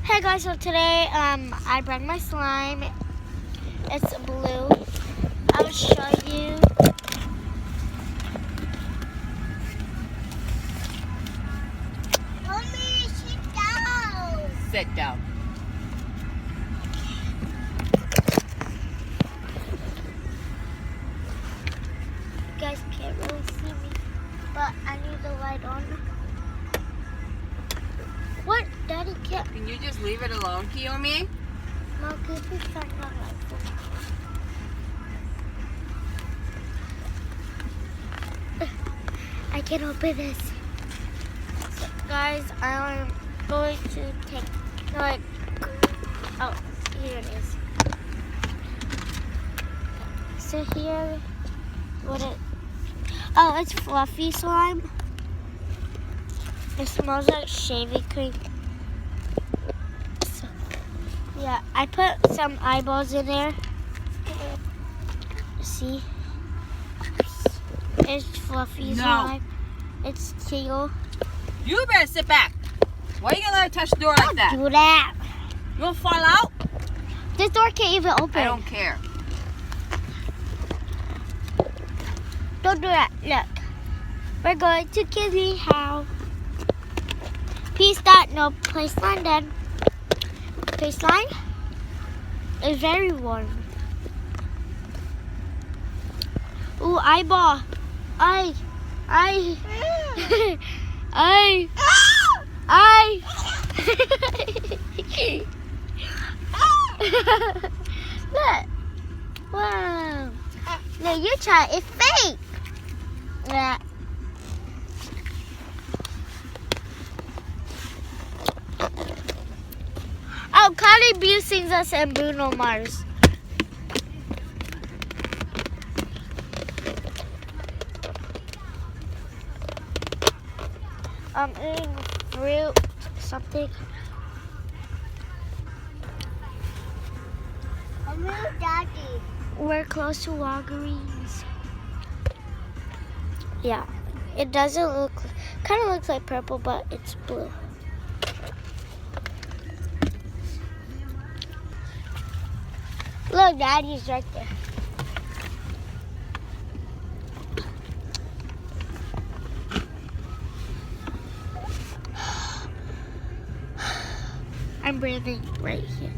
Hey guys, so today I brought my slime. It's blue. I will show you. Mommy, sit down. Sit down. You guys can't really see me, but I need the light on. What? Daddy can't. Can you just leave it alone, Kiyomi? Mom, could you please turn on light? I can open this. So, guys, I'm going to take like. Oh, here it is. So here, what it? Oh, it's fluffy slime. It smells like shaving cream. So, yeah, I put some eyeballs in there. See? It's fluffy slime. It's teal. You better sit back. Why are you gonna let her touch the door like that? Do that. You gonna fall out? This door can't even open. I don't care. Don't do that. Look. We're going to Kizzy House. Peace dot no place London. Baseline is very warm. Ooh, eyeball. I. Look. Wow. No, you try. It's fake. Yeah. Oh, Cardi B sings us and Bruno Mars. I'm eating fruit, something. I'm with Daddy. We're close to Walgreens. Yeah, it doesn't look, kind of looks like purple, but it's blue. Look, Daddy's right there. I'm breathing right here.